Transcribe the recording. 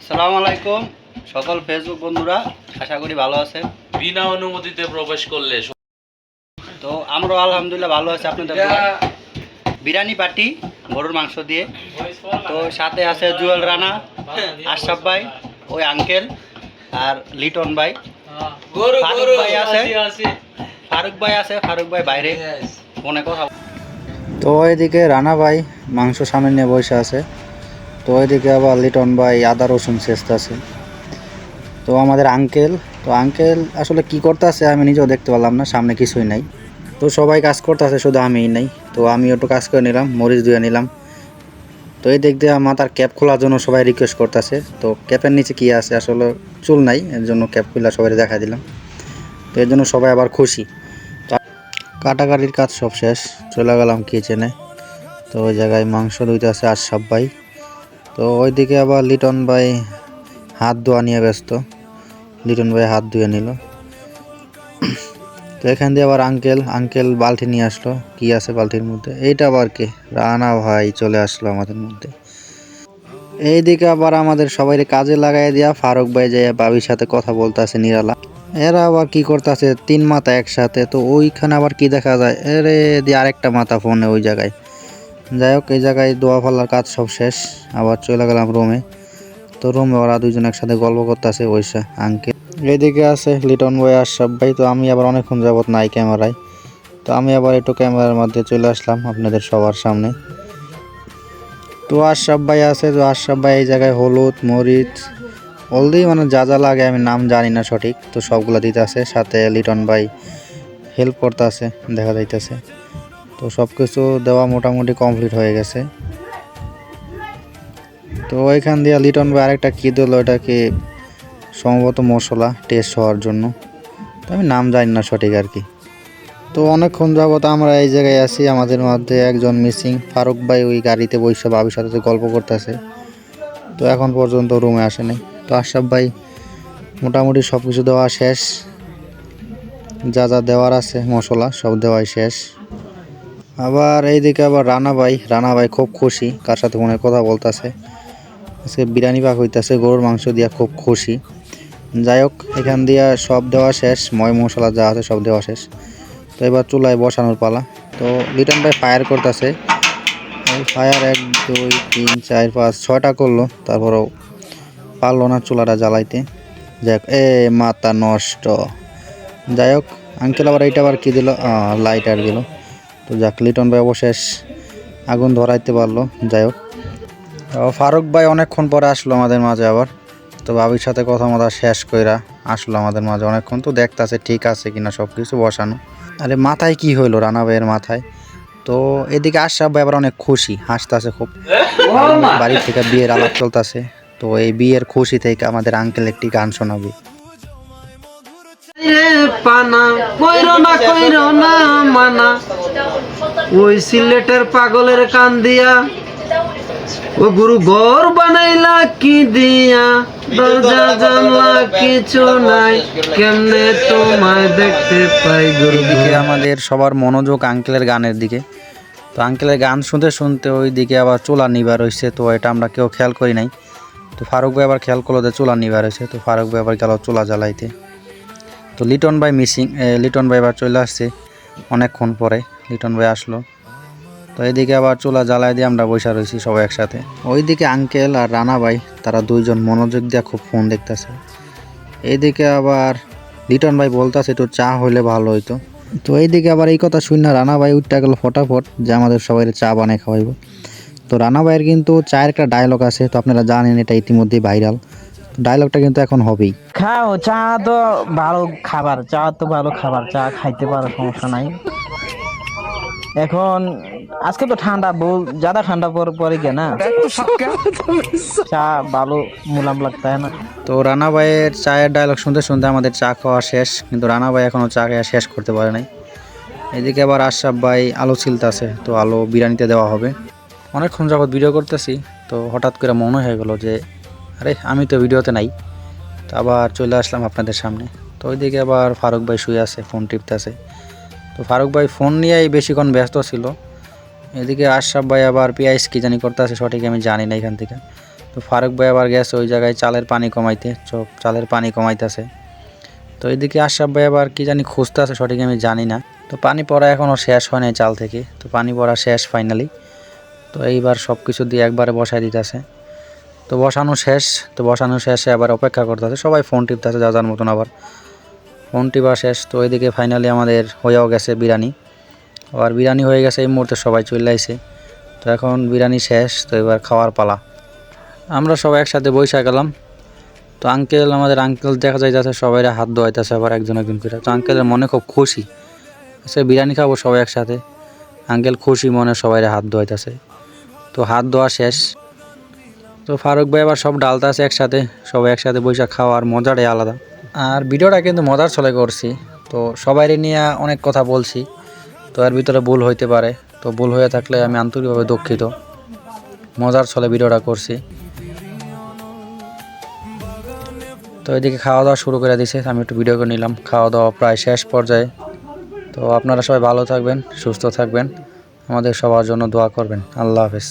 আসসালামু আলাইকুম সকল ফেসবুক বন্ধুরা, আশা করি ভালো আছেন। বিনা অনুমতিতে প্রবেশ করলে তো আমরা আলহামদুলিল্লাহ ভালো আছি আপনাদের দোয়ায়। বিরিয়ানি পার্টি গরুর মাংস দিয়ে। তো সাথে আছে জুয়েল রানা, আশরাফ ভাই, ওই আঙ্কেল আর লিটন ভাই। ফারুক ভাই আছে, ফারুক ভাই বাইরে ফোনে কথা। তো ওইদিকে রানা ভাই মাংস সামনে নিয়ে বসে আছে। তো ওইদিকে আবার লিটন ভাই আদা রসুন ছেঁচতেছে। তো আমাদের আঙ্কেল আসলে কি করতেছে আমি নিজেও দেখতে পারলাম না, সামনে কিছুই নাই। তো সবাই কাজ করতেছে, শুধু আমিই নাই। তো আমি একটু কাজ করে নিলাম, মরিচ ধুয়ে নিলাম। তো এই দিক দিয়ে মাথার ক্যাপ খোলার জন্য সবাই রিকোয়েস্ট করতেছে। তো ক্যাপের নিচে কি আছে, আসলে চুল নাই, এর জন্য ক্যাপ খুলে সবাই দেখা দিলাম। তো এর জন্য সবাই আবার খুশি। তো কাটাকাটির কাজ সব শেষ, চলে গেলাম কিচেনে। তো ওই জায়গায় মাংস ধুইতে আছে আশরাফ ভাই। তো ওইদিকে আবার লিটন ভাই হাত ধোয়া নিয়ে ব্যস্ত। লিটন ভাই হাত ধুয়ে নিল। তো এখান দিয়ে আবার আঙ্কেল বালতি নিয়ে আসলো। কি আছে বালতির মধ্যে, এইটা আবার কি, রানা ভাই চলে আসলো আমাদের মধ্যে। এইদিকে আবার আমাদের সবাই কাজে লাগাই দিয়া ফারুক ভাই যাইয়া বাবির সাথে কথা বলতেছে নিরালা। এরা আবার কি করতেছে, তিন মাথা একসাথে। তো ওইখানে আবার কি দেখা যায়, এরে দিয়ে আরেকটা মাথা ফোনে ওই জায়গায়। যাই হোক, এই জায়গায় দোয়া ফাল্লার কাজ সব শেষ, আবার চলে গেলাম রুমে। তো রুমে ওরা দুইজন একসাথে গল্প করতেছে ওইসা আঙ্কেল। এইদিকে আছে লিটন ভাই আর আশরাফ ভাই। তো আমি আবার অনেকক্ষণ যাবত নাই ক্যামেরায়। তো আমি আবার একটু ক্যামেরার মধ্যে চলে আসলাম আপনাদের সবার সামনে। তো আশরাফ ভাই আছে, তো আশরাফ ভাই এই জায়গায় হলুদ মরিচ হলদি মানে যা যা লাগে আমি নাম জানি না সঠিক, তো সবগুলো দিতে আছে। সাথে লিটন ভাই হেল্প করতে আছে দেখা যাইতেছে। তো সব কিছু দেওয়া মোটামুটি কমপ্লিট হয়ে গেছে। তো ওইখান দিয়ে লিটন ভাই আরেকটা কী দিল, ওটা কি সম্ভবত মশলা টেস্ট হওয়ার জন্য, তো আমি নাম জানি না সঠিক আর কি। তো অনেকক্ষণ যাবত আমরা এই জায়গায় আছি, আমাদের মধ্যে একজন মিসিং। ফারুক ভাই ওই গাড়িতে বসে ভাবির সাথে গল্প করতেছে। তো এখন পর্যন্ত রুমে আসে নাই। তো আশরাফ ভাই মোটামুটি সব কিছু দেওয়া শেষ, যা যা দেওয়ার আছে মশলা সব দেওয়াই শেষ। আবার এইদিকে আবার রানা ভাই খুব খুশি, কার সাথে মনে কথা বলতেছে। আজকে বিরিয়ানি পাক হইতেছে গরুর মাংস দিয়া, খুব খুশি। যাই হোক, এখান দিয়া সব দেওয়া শেষ, ময় মশলা যা আছে সব দেওয়া শেষ। তো এবার চুলায় বসানোর পালা। তো লিটন ভাই ফায়ার করতেছে। এই ফায়ার 1 2 3 4 5 6টা করলো, তারপরেও পারলো না চুলাটা জ্বালাইতে। যাই হোক, মাথা নষ্ট। যাই হোক, আঙ্কেল আবার এইটা আবার কী দিল, লাইটার দিল। তো যাক, লিটন ভাই অবশেষ আগুন ধরাইতে পারলো। যাই হোক, ফারুক ভাই অনেকক্ষণ পরে আসলো আমাদের মাঝে আবার। তো ভাবির সাথে কথা মতো শেষ কইরা আসলো আমাদের মাঝে অনেকক্ষণ। তো দেখতেছে ঠিক আছে কিনা সব কিছু বসানো। আরে মাথায় কি হইলো রানা ভাইয়ের মাথায়। তো এদিকে আশরাফ ভাই আবার অনেক খুশি, হাসতেছে খুব। বাড়ি থেকে বিয়ের আলাপ চলতেছে। তো এই বিয়ের খুশি থেকে আমাদের আঙ্কেল একটি গান শোনাবে। পানা কইরো না মানা, ওই সিলেটের পাগলের কান দিয়া, ও গুরু ঘর বানাইলা কি দিয়া, দরজা জানলা কিছু নাই, কেমনে তোমায় দেখতে পাই গুরু। দিকে আমাদের সবার মনোযোগ আঙ্কেলের গানের দিকে। তো আঙ্কেলের গান শুনতে শুনতে ওই দিকে আবার চুলা নিবার হয়েছে। তো এটা আমরা কেউ খেয়াল করি নাই। তো ফারুক ভাই আবার খেয়াল করলো যে চুলা নিবার হয়েছে। তো ফারুক ভাই আবার গেল চুলা জ্বালাইতে। তো লিটন ভাই মিসিং, লিটন ভাই আবার চলে আসছে অনেকক্ষণ পরে। লিটন ভাই আসলো। তো এইদিকে আবার চুলা জ্বালাই দিয়ে আমরা বসে রয়েছি সবাই একসাথে। ওইদিকে আঙ্কেল আর রানা ভাই তারা দুইজন মনোযোগ দিয়ে খুব ফোন দেখতেছে। এইদিকে আবার লিটন ভাই বলতেছে একটু চা হইলে ভালো হইতো। তো এইদিকে আবার এই কথা শুনে রানা ভাই উঠতে গেল ফটাফট যে আমাদের সবাই চা বানায় খাওয়াইব। তো রানা ভাইয়ের কিন্তু চায়ের একটা ডায়লগ আছে, তো আপনারা জানেন এটা ইতিমধ্যেই ভাইরাল। ডায়লগটা কিন্তু এখন হবেই। খাও, চা তো ভালো খাবার, চা তো ভালো খাবার, চা খাইতে পারো, সমস্যা নাই। এখন আজকে তো ঠান্ডা, ज्यादा ঠান্ডা পড়ে গিয়ে না, চা ভালো মুলাম লাগতা है ना। তো রানা ভাইয়ের চায়ের ডায়লগ শুনতে শুনতে আমাদের চা খাওয়া শেষ, কিন্তু রানা ভাই এখনও চা খাওয়া শেষ করতে পারে নাই। এদিকে আবার আশরাফ ভাই আলু ছিলতেছে, তো আলু বিরিয়ানিতে দেওয়া হবে। অনেকক্ষণ যাবত ভিডিও করতেছি, তো হঠাৎ করে মনে হয়ে গেলো যে আরে আমি তো ভিডিওতে নাই। তো আবার চলে আসলাম আপনাদের সামনে। তো ওইদিকে আবার ফারুক ভাই শুয়ে আছে, ফোন টিপতেছে। তো ফারুক ভাই ফোন নিয়েই বেশিক্ষণ ব্যস্ত ছিল। এদিকে আশরাফ ভাই আবার পিয়াইস কি জানি করতে আছে সঠিক আমি জানি না এখান থেকে। তো তো ফারুক ভাই আবার গেছে ওই জায়গায় চালের পানি কমাইতে, চালের পানি কমাইতেছে। তো এইদিকে আশরাফ ভাই আবার কি জানি খুঁজতে আছে, সঠিক আমি জানি না। তো পানি পড়া এখনও শেষ হয় নাই চাল থেকে, তো পানি পড়া শেষ ফাইনালি। তো এইবার সব কিছু দিয়ে একবারে বসাই দিতেছে। তো বসানো শেষ, তো বসানো শেষে আবার অপেক্ষা করতেছে, সবাই ফোন টিপতেছে যা যার মতন, আবার ফোন টিপা শেষ। তো এইদিকে ফাইনালি আমাদের হয়েও গেছে বিরিয়ানি, আবার বিরিয়ানি হয়ে গেছে এই মুহূর্তে, সবাই চলে আইছে। তো এখন বিরিয়ানি শেষ, তো এবার খাওয়ার পালা। আমরা সবাই একসাথে বৈশা গেলাম। তো আমাদের আঙ্কেল দেখা যাইতেছে সবাই হাত ধোয়াইতেছে আবার একজন একজন করে। তো আঙ্কেলের মনে খুব খুশি, আচ্ছা বিরিয়ানি খাবো সবাই একসাথে। আঙ্কেল খুশি মনে সবাই হাত ধোয়াইতেছে। তো হাত ধোয়া শেষ। তো ফারুক ভাই আবার সব ডালতেছে একসাথে, সবাই একসাথে বৈশা খাওয়ার মজাটাই আলাদা। আর ভিডিওটা কিন্তু মজার ছলে করছি, তো সবাই নিয়ে অনেক কথা বলছি, তো এর ভিতরে ভুল হইতে পারে। তো ভুল হয়ে থাকলে আমি আন্তরিকভাবে দুঃখিত। মজার ছলে ভিডিওটা করছি। তো এদিকে খাওয়া দাওয়া শুরু করে দিছে, আমি একটু ভিডিও করে নিলাম। খাওয়া দাওয়া প্রায় শেষ পর্যায়ে। তো আপনারা সবাই ভালো থাকবেন, সুস্থ থাকবেন, আমাদের সবার জন্য দোয়া করবেন। আল্লাহ হাফেজ।